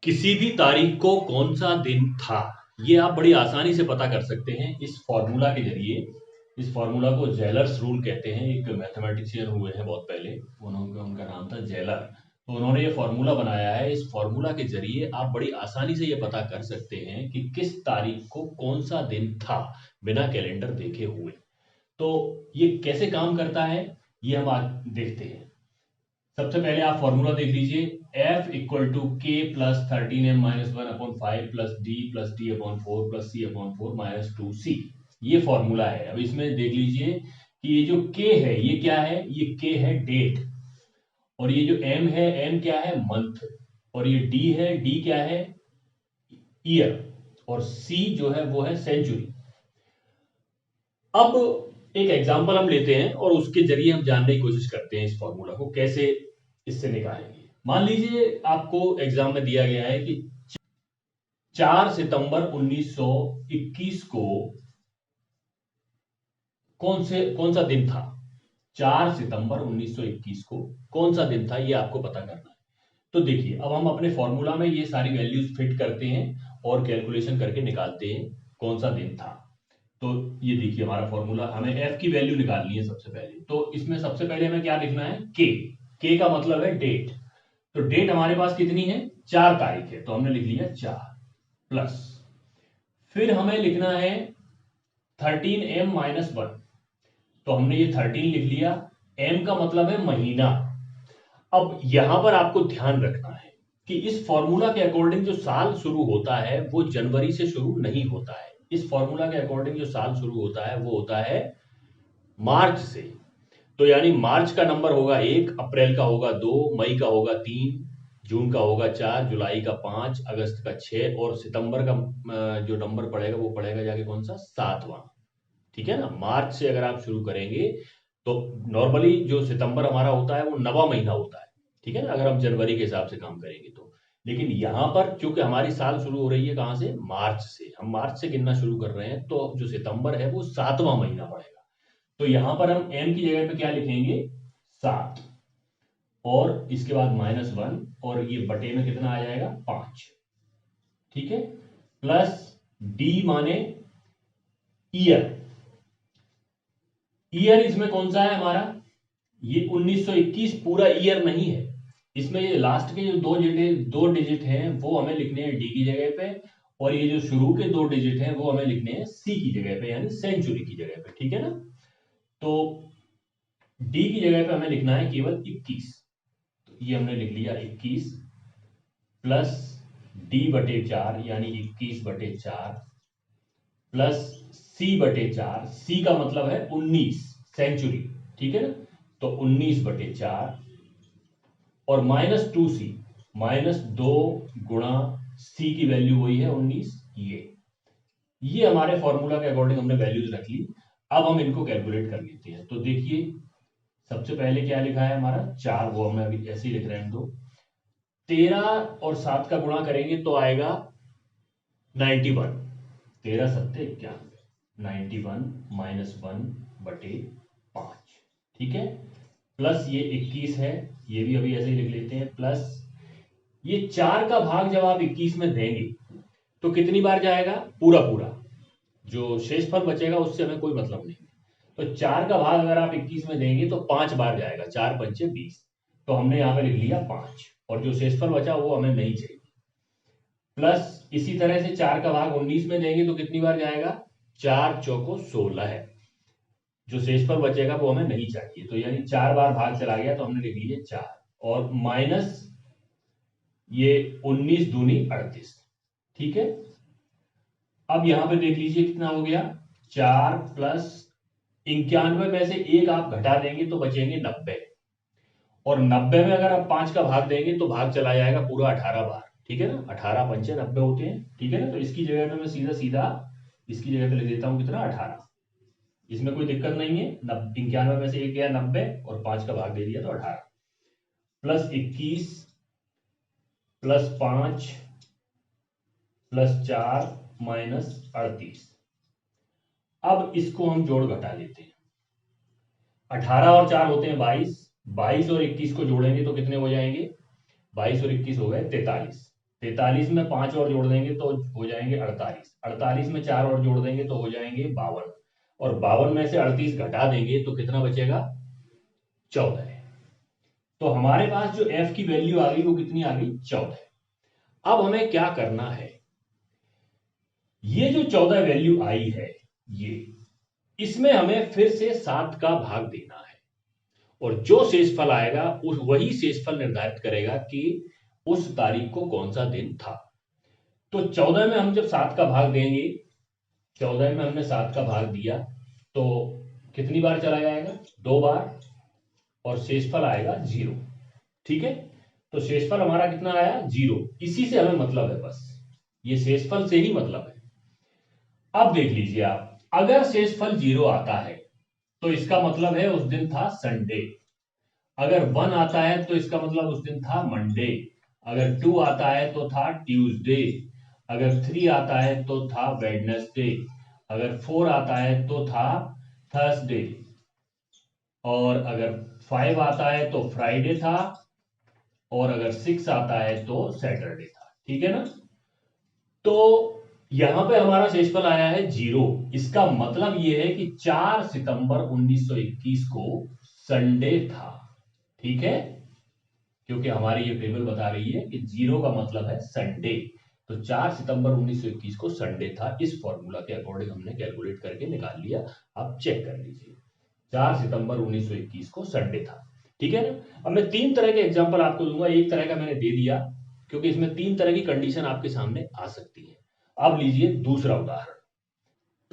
किसी भी तारीख को कौन सा दिन था, ये आप बड़ी आसानी से पता कर सकते हैं इस फॉर्मूला के जरिए। इस फॉर्मूला को जेलर्स रूल कहते हैं। एक मैथमेटिशियन हुए हैं बहुत पहले, उनका नाम था जेलर। तो उन्होंने ये फॉर्मूला बनाया है। इस फॉर्मूला के जरिए आप बड़ी आसानी से ये पता कर सकते हैं कि किस तारीख को कौन सा दिन था, बिना कैलेंडर देखे हुए। तो ये कैसे काम करता है, ये हम आज देखते हैं। सबसे पहले आप फॉर्मूला देख लीजिए। F equal to K plus 13m-1/5 plus D upon 4 plus C upon 4 minus 2c। ये फॉर्मूला है। अब इसमें देख लीजिए कि ये जो के है ये क्या है, ये के है डेट, और ये जो एम है, एम क्या है, मंथ, और ये डी है, डी क्या है, ईयर, और सी जो है वो है सेंचुरी। अब एक एग्जांपल हम लेते हैं और उसके जरिए हम जानने की कोशिश करते हैं इस फॉर्मूला को कैसे इससे निकालेंगे। मान लीजिए आपको एग्जाम में दिया गया है कि 4 सितंबर 1921 को कौन सा दिन था। 4 सितंबर 1921 को कौन सा दिन था, ये आपको पता करना है। तो देखिए, अब हम अपने फॉर्मूला में ये सारी वैल्यूज फिट करते हैं और कैलकुलेशन करके निकालते हैं कौन सा दिन था। तो ये देखिए हमारा फॉर्मूला, हमें एफ की वैल्यू निकालनी है सबसे पहले। तो इसमें सबसे पहले हमें क्या लिखना है, के का मतलब है डेट। तो डेट हमारे पास कितनी है, 4 तारीख है, तो हमने लिख लिया 4 प्लस, फिर हमें लिखना है 13m-1, तो हमने ये 13 लिख लिया। m का मतलब है महीना। अब यहां पर आपको ध्यान रखना है कि इस फॉर्मूला के अकॉर्डिंग जो साल शुरू होता है वो जनवरी से शुरू नहीं होता है। इस फॉर्मूला के अकॉर्डिंग जो साल शुरू होता है वो होता है मार्च से। तो यानी मार्च का नंबर होगा 1, अप्रैल का होगा 2, मई का होगा 3, जून का होगा 4, जुलाई का 5, अगस्त का 6, और सितंबर का जो नंबर पड़ेगा वो पड़ेगा जाके कौन सा, 7वां। ठीक है ना। मार्च से अगर आप शुरू करेंगे तो नॉर्मली जो सितंबर हमारा होता है वो 9वां महीना होता है। ठीक है ना, अगर हम जनवरी के हिसाब से काम करेंगे तो। लेकिन यहां पर चूंकि हमारी साल शुरू हो रही है कहां से, मार्च से, हम मार्च से गिनना शुरू कर रहे हैं, तो जो सितंबर है वो 7वां महीना पड़ेगा। तो यहां पर हम एम की जगह पे क्या लिखेंगे, 7, और इसके बाद -1, और ये बटे में कितना आ जाएगा, 5। ठीक है, प्लस डी माने ईयर। ईयर इसमें कौन सा है हमारा, ये 1921 पूरा ईयर नहीं है। इसमें ये लास्ट के जो दो डिजिट हैं वो हमें लिखने हैं डी की जगह पे, और ये जो शुरू के 2 डिजिट हैं वो हमें लिखने हैं सी की जगह पे, यानी सेंचुरी की जगह पे। ठीक है ना। तो डी की जगह पे हमें लिखना है केवल 21, तो ये हमने लिख लिया 21 प्लस D/4 यानी 21/4 प्लस C/4, C का मतलब है 19, सेंचुरी। ठीक है ना। तो 19/4 और -2C, -2 गुणा C की वैल्यू वही है 19। ये हमारे फॉर्मूला के अकॉर्डिंग हमने वैल्यूज रख ली। अब हम इनको कैलकुलेट कर लेते हैं। तो देखिए सबसे पहले क्या लिखा है हमारा, 4, वो हमें अभी ऐसे ही लिख रहे हैं। तो 13 और 7 का गुणा करेंगे तो आएगा 91, 13×7=91, 91 -1/5। ठीक है, प्लस ये 21 है, ये भी अभी ऐसे ही लिख लेते हैं, प्लस ये 4 का भाग जब आप 21 में देंगे तो कितनी बार जाएगा, पूरा पूरा। जो शेषफल बचेगा उससे हमें कोई मतलब नहीं। तो 4 का भाग अगर आप 21 में देंगे तो 5 बार जाएगा, 4×5=20। तो हमने यहां पे लिख लिया 5, और जो शेषफल बचा वो हमें नहीं चाहिए। प्लस इसी तरह से 4 का भाग 19 में देंगे तो कितनी बार जाएगा, 4×4=16 है। जो शेषफल बचेगा वो हमें नहीं चाहिए, तो यानी 4 बार भाग चला गया, तो हमने लिख लिया 4, और माइनस ये 19×2=38। ठीक है, अब यहां पे देख लीजिए कितना हो गया, 4 प्लस 91 में से 1 आप घटा देंगे तो बचेंगे 90, और 90 में अगर आप 5 का भाग देंगे तो भाग चला जाएगा पूरा 18 बार। ठीक है ना, 18×5=90 होते हैं। ठीक है ना, तो इसकी जगह पे मैं सीधा सीधा इसकी जगह पे लिख देता हूं कितना, 18। इसमें कोई दिक्कत नहीं है, 91 में से 1 गया 90 और 5 का भाग दे दिया तो 18, प्लस 21 प्लस 5 प्लस 4 -38। अब इसको हम जोड़ घटा लेते हैं। 18 और 4 होते हैं 22, 22 और 21 को जोड़ेंगे तो कितने हो जाएंगे, 22 और 21 हो गए 43, 43 में 5 और जोड़ देंगे तो हो जाएंगे 48, 48 में 4 और जोड़ देंगे तो हो जाएंगे 52, और 52 में से 38 घटा देंगे तो कितना बचेगा, 14 है। तो हमारे पास जो f की वैल्यू आ गई वो कितनी आ गई, 14। अब हमें क्या करना है, ये जो 14 वैल्यू आई है ये, इसमें हमें फिर से 7 का भाग देना है, और जो शेषफल आएगा उस वही शेषफल निर्धारित करेगा कि उस तारीख को कौन सा दिन था। तो 14 में हम जब 7 का भाग देंगे, 14 में हमने 7 का भाग दिया तो कितनी बार चला जाएगा, 2 बार, और शेषफल आएगा 0। ठीक है, तो शेषफल हमारा कितना आया, 0। इसी से हमें मतलब है, बस ये शेषफल से ही मतलब है। अब देख लीजिए आप, अगर शेषफल 0 आता है तो इसका मतलब है उस दिन था संडे। अगर 1 आता है तो इसका मतलब उस दिन था मंडे। अगर 2 आता है तो था ट्यूसडे। अगर 3 आता है तो था वेडनेसडे। अगर 4 आता है तो था थर्सडे। और अगर 5 आता है तो फ्राइडे था। और अगर 6 आता है तो सैटरडे था। ठीक है ना, तो यहां पे हमारा शेषफल आया है 0। इसका मतलब यह है कि 4 सितंबर 1921 को संडे था। ठीक है, क्योंकि हमारी ये टेबल बता रही है कि 0 का मतलब है संडे, तो 4 सितंबर 1921 को संडे था। इस फॉर्मूला के अकॉर्डिंग हमने कैलकुलेट करके निकाल लिया। आप चेक कर लीजिए, 4 सितंबर 1921 को संडे था। ठीक है ना, अब मैं 3 तरह के एग्जाम्पल आपको दूंगा। एक तरह का मैंने दे दिया क्योंकि इसमें 3 तरह की कंडीशन आपके सामने आ सकती है। अब लीजिए दूसरा उदाहरण।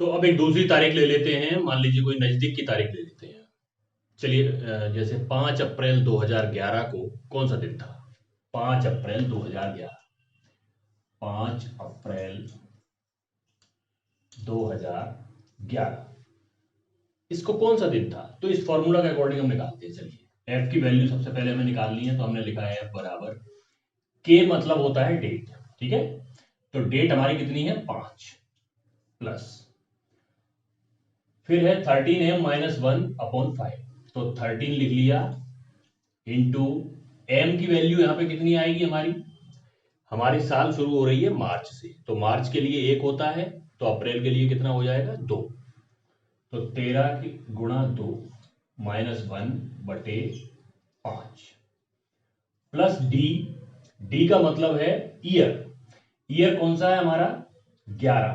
तो अब एक दूसरी तारीख ले लेते हैं, मान लीजिए कोई नजदीक की तारीख ले लेते हैं। चलिए, जैसे 5 अप्रैल 2011 को कौन सा दिन था, 5 अप्रैल 2011, 5 अप्रैल 2011 इसको कौन सा दिन था, तो इस फॉर्मूला के अकॉर्डिंग हम निकालते हैं। चलिए, एफ की वैल्यू सबसे पहले हमें निकालनी है, तो हमने लिखा है एफ बराबर के, मतलब होता है डेट। ठीक है, तो डेट हमारी कितनी है, 5, प्लस फिर है 13m माइनस 1/5, तो 13 लिख लिया, इंटू एम की वैल्यू यहां पे कितनी आएगी हमारी, हमारी साल शुरू हो रही है मार्च से, तो मार्च के लिए 1 होता है, तो अप्रैल के लिए कितना हो जाएगा, 2, तो 13 गुणा 2 माइनस 1/5, प्लस डी, डी का मतलब है ईयर, ईयर कौन सा है हमारा, 11,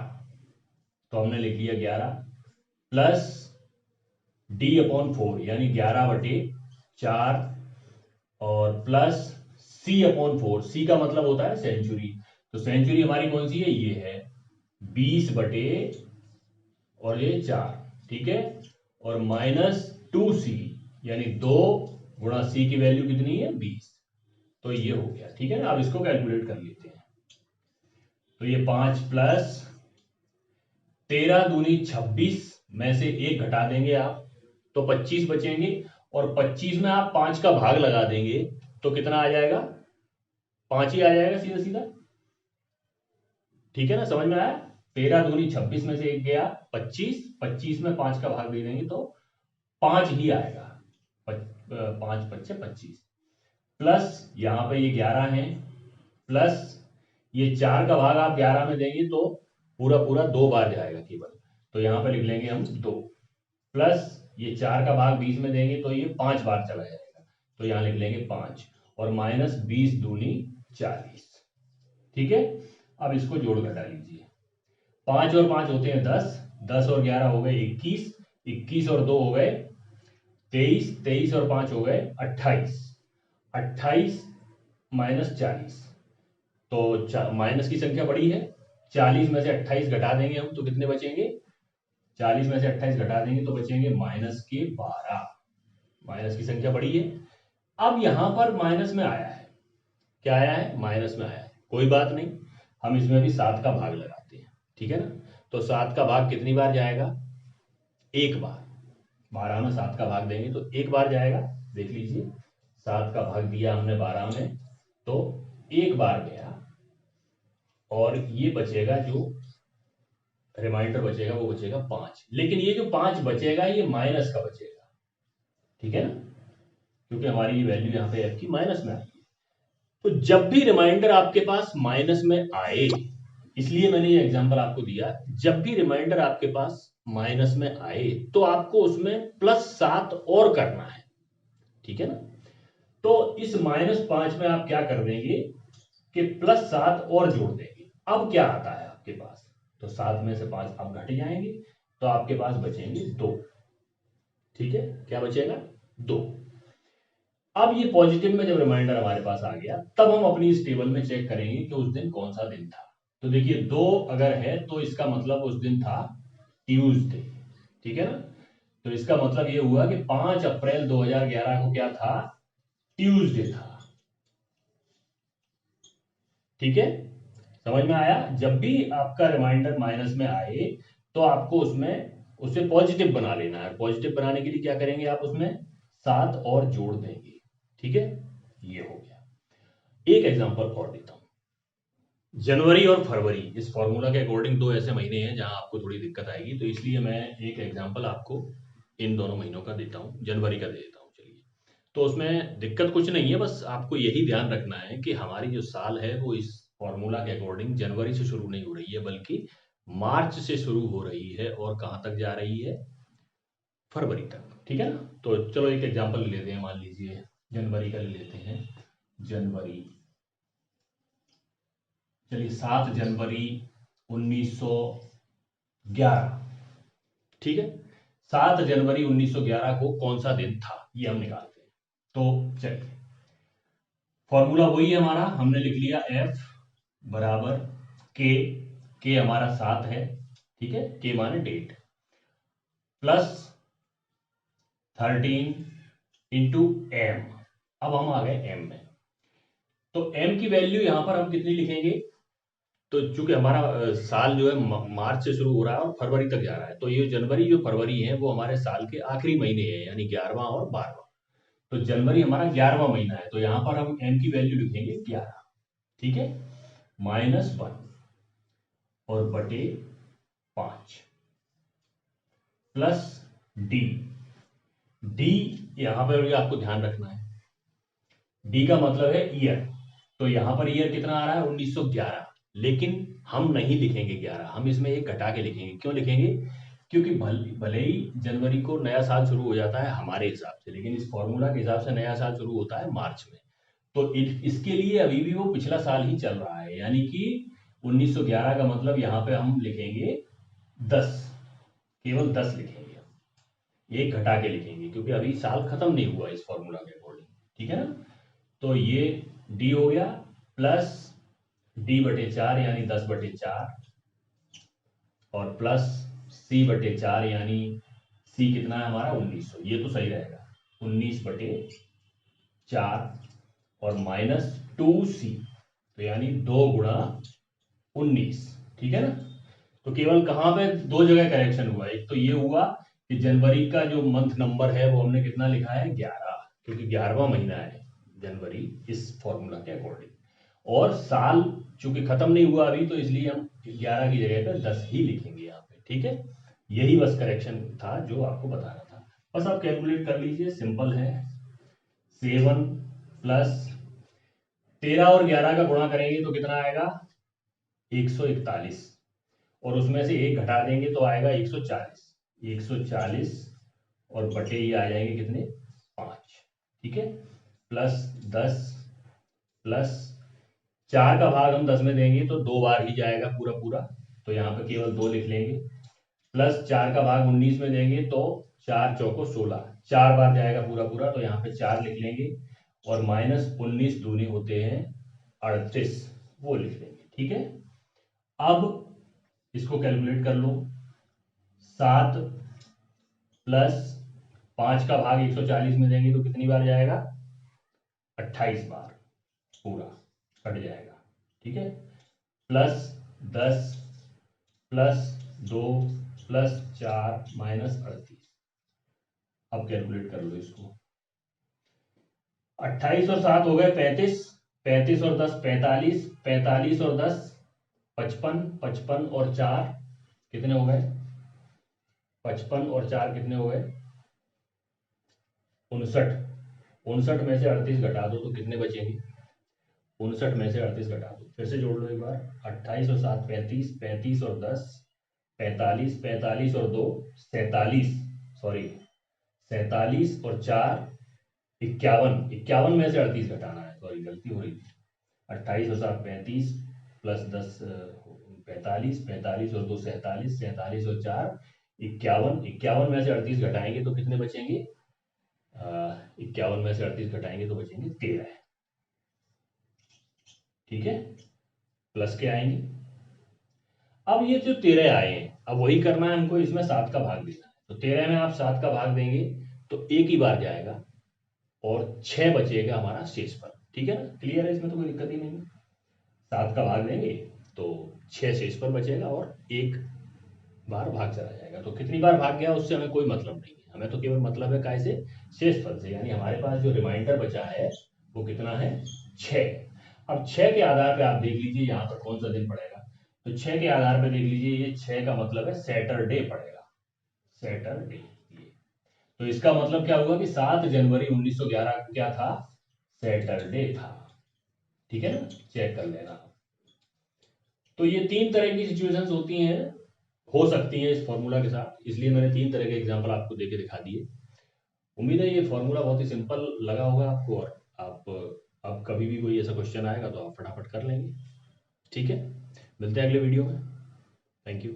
तो हमने लिख लिया 11, प्लस d/4 यानी 11/4, और प्लस c/4, सी का मतलब होता है सेंचुरी, तो सेंचुरी हमारी कौन सी है, ये है 20 और ये 4। ठीक है, और माइनस 2c यानी 2 गुणा c की वैल्यू कितनी है, 20, तो ये हो गया। ठीक है ना, अब इसको कैलकुलेट कर लेते हैं, तो ये 5 प्लस 13 दूनी 26 में से 1 घटा देंगे आप तो 25 बचेंगे, और 25 में आप 5 का भाग लगा देंगे तो कितना आ जाएगा, 5 ही आ जाएगा सीधा सीधा। ठीक है ना, समझ में आया, 13 दूनी 26 में से 1 गया 25, 25 में 5 का भाग दे देंगे तो 5 ही आएगा, 5 5 25, प्लस यहां पे ये 11 है, प्लस ये 4 का भाग आप 11 में देंगे तो पूरा पूरा 2 बार जाएगा केवल, तो यहां पे लिख लेंगे हम 2, प्लस ये 4 का भाग 20 में देंगे तो ये 5 बार चला जाएगा, तो यहां लिख लेंगे 5, और माइनस 20 दूनी 40। ठीक है, अब इसको जोड़ घटा लीजिए, 5 और 5 होते हैं 10, 10 और 11 हो गए 21, 21 और 2 हो गए 23, 23 और 5 हो गए 28, 28 माइनस 40, तो माइनस की संख्या बड़ी है, 40 में से 28 घटा देंगे हम तो कितने बचेंगे, 40 में से 28 घटा देंगे तो बचेंगे माइनस के 12, माइनस की संख्या बड़ी है। अब यहां पर माइनस में आया है, क्या आया है, माइनस में आया है, कोई बात नहीं, हम इसमें भी 7 का भाग लगाते हैं। ठीक है ना, तो 7 का भाग कितनी बार जाएगा, 1 बार, 12 में 7 का भाग देंगे तो 1 बार जाएगा, देख लीजिए 7 का भाग दिया हमने 12 में तो 1 बार गया, और ये बचेगा जो रिमाइंडर बचेगा वो बचेगा 5, लेकिन ये जो 5 बचेगा ये माइनस का बचेगा। ठीक है ना, क्योंकि हमारी ये वैल्यू यहाँ पे एफ की माइनस में आई है, तो जब भी रिमाइंडर आपके पास माइनस में आए, इसलिए मैंने ये एग्जांपल आपको दिया, जब भी रिमाइंडर आपके पास माइनस में आए तो आपको उसमें +7 और करना है, ठीक है ना। तो इस -5 में आप क्या कर देंगे कि +7 और जोड़ देंगे। अब क्या आता है आपके पास, तो 7 में से 5 अब घट जाएंगे, तो आपके पास बचेंगे 2, ठीक है। क्या बचेगा, 2। अब ये पॉजिटिव में जब रिमाइंडर हमारे पास आ गया, तब हम अपनी इस टेबल में चेक करेंगे कि उस दिन कौन सा दिन था। तो देखिए 2 अगर है तो इसका मतलब उस दिन था ट्यूसडे, ठीक है ना। तो इसका मतलब ये हुआ कि 5 अप्रैल 2011 को क्या था, ट्यूसडे था, ठीक है। समझ में आया। जब भी आपका रिमाइंडर माइनस में आए तो आपको उसमें उसे पॉजिटिव बना लेना है। पॉजिटिव बनाने के लिए क्या करेंगे, आप उसमें 7 और जोड़ देंगे, ठीक है। ये हो गया। एक एग्जांपल और देता हूं, जनवरी और फरवरी, इस फॉर्मूला के अकॉर्डिंग 2 ऐसे महीने हैं जहां आपको थोड़ी दिक्कत आएगी, तो इसलिए मैं एक एग्जांपल आपको इन दोनों महीनों का देता हूं, जनवरी का दे देता हूं। चलिए, तो उसमें दिक्कत कुछ नहीं है, बस आपको यही ध्यान रखना है कि हमारी जो साल है वो इस फॉर्मूला के अकॉर्डिंग जनवरी से शुरू नहीं हो रही है, बल्कि मार्च से शुरू हो रही है और कहां तक जा रही है, फरवरी तक, ठीक है ना। तो चलो एक एग्जांपल ले लेते हैं, मान लीजिए जनवरी का ले लेते हैं। जनवरी, चलिए 7 जनवरी 1911, ठीक है। 7 जनवरी 1911 को कौन सा दिन था, ये हम निकालते हैं। तो चलिए, फॉर्मूला वही है हमारा, हमने लिख लिया F बराबर के हमारा 7 है, ठीक है, के माने डेट, +13 × M। अब हम आ गए M में, तो M की वैल्यू यहां पर हम कितनी लिखेंगे, तो चूंकि हमारा साल जो है मार्च से शुरू हो रहा है और फरवरी तक जा रहा है, तो ये जनवरी जो फरवरी है वो हमारे साल के आखिरी महीने हैं, यानी 11वां और 12वां। तो जनवरी हमारा 11वां महीना है, तो यहां पर हम M की वैल्यू लिखेंगे 11, ठीक है, -1 और बटे 5 प्लस डी। डी यहां पर भी आपको ध्यान रखना है, डी का मतलब है ईयर, तो यहां पर ईयर कितना आ रहा है, 1911, लेकिन हम नहीं लिखेंगे 11, हम इसमें एक घटा के लिखेंगे। क्यों लिखेंगे, क्योंकि भले ही जनवरी को नया साल शुरू हो जाता है हमारे हिसाब से, लेकिन इस फॉर्मूला के हिसाब से नया साल शुरू होता है मार्च में, तो इसके लिए अभी भी वो पिछला साल ही चल रहा है, यानी कि 1911 का मतलब यहाँ पे हम लिखेंगे 10, केवल 10 लिखेंगे, एक घटा के लिखेंगे, क्योंकि अभी साल खत्म नहीं हुआ इस फॉर्मूला के अकॉर्डिंग, ठीक है ना। तो ये डी हो गया, प्लस D/4 यानी 10/4, और प्लस C/4 यानी C कितना है हमारा 1900, ये तो सही रहेगा, 19/4 और -2C, तो यानी 2 × 19, ठीक है ना। तो केवल कहां पे दो जगह करेक्शन हुआ, एक तो ये हुआ कि जनवरी का जो मंथ नंबर है वो हमने कितना लिखा है 11, क्योंकि 11वां महीना है जनवरी इस फॉर्मूला के अकॉर्डिंग, और साल चूंकि खत्म नहीं हुआ अभी, तो इसलिए हम 11 की जगह पे 10 ही लिखेंगे यहाँ पे, ठीक है। यही बस करेक्शन था जो आपको बताना था, बस आप कैलकुलेट कर लीजिए, सिंपल है। 7 + 13 और 11 का गुणा करेंगे तो कितना आएगा, 141, और उसमें से एक घटा देंगे तो आएगा 140, 140 और बटे ये आ जाएंगे कितने, 5, ठीक है, +10 प्लस 4 का भाग हम 10 में देंगे तो 2 बार ही जाएगा पूरा पूरा, तो यहाँ पे केवल 2 लिख लेंगे, प्लस 4 का भाग 19 में देंगे तो 4 चौको 16, 4 बार जाएगा पूरा पूरा, तो यहाँ पे 4 लिख लेंगे, और -19 दूनी होते हैं 38, वो लिख लेंगे, ठीक है। अब इसको कैलकुलेट कर लो, 7 + 5 का भाग 140 में देंगे तो कितनी बार जाएगा, 28 बार पूरा कट जाएगा, ठीक है, +10 + 2 + 4 -38। अब कैलकुलेट कर लो इसको, 28 और 7 हो गए 35, 35 और 10 45, 45 और 10 55, 55 और 4 कितने हो गए, 55 और 4 कितने हो गए, 59, 59 में से 38 घटा दो तो कितने बचेंगे, 59 में से 38 घटा दो, फिर से जोड़ लो एक बार। 28 और 7 35, 35 और 10 45, 45 और 2 47, सॉरी 47 और 4 51, 51 में से 38 घटाना है, सॉरी गलती हो रही थी। 28 और 7 35 प्लस 10 45, 45 और 2 47, 47 और 4 51, 51 में से 38 घटाएंगे तो कितने बचेंगे? 51 में से 38 घटाएंगे तो बचेंगे 13। ठीक है, प्लस के आएंगे। अब ये जो 13 आए हैं, अब वही करना है हमको, इसमें 7 का भाग देना है। तो 13 में आप 7 का भाग देंगे तो एक ही बार जाएगा और 6 बचेगा हमारा शेष पर। ठीक है ना, क्लियर है, इसमें तो कोई दिक्कत ही नहीं है। 7 का भाग देंगे तो 6 शेष पर बचेगा और एक बार भाग चला जाएगा। तो कितनी बार भाग गया उससे हमें कोई मतलब नहीं है, हमें तो केवल मतलब है काय से? शेषफल से। यानी हमारे पास जो रिमाइंडर बचा है वो कितना है? 6। अब 6 के आधार पे आप देख लीजिए यहाँ पर कौन सा दिन पड़ेगा। तो 6 के आधार पे देख लीजिए, ये 6 का मतलब है सैटरडे पड़ेगा, सैटरडे। तो इसका मतलब क्या हुआ कि 7 जनवरी 1911 क्या था? सैटरडे था। ठीक है ना, चेक कर लेना। तो ये 3 तरह की सिचुएशंस होती हैं, हो सकती हैं इस फॉर्मूला के साथ, इसलिए मैंने 3 तरह के एग्जांपल आपको देके दिखा दिए। उम्मीद है ये फॉर्मूला बहुत ही सिंपल लगा होगा आपको, और आप अब कभी भी कोई ऐसा क्वेश्चन आएगा तो आप फटाफट कर लेंगे। ठीक है, मिलते हैं अगले वीडियो में। Thank you.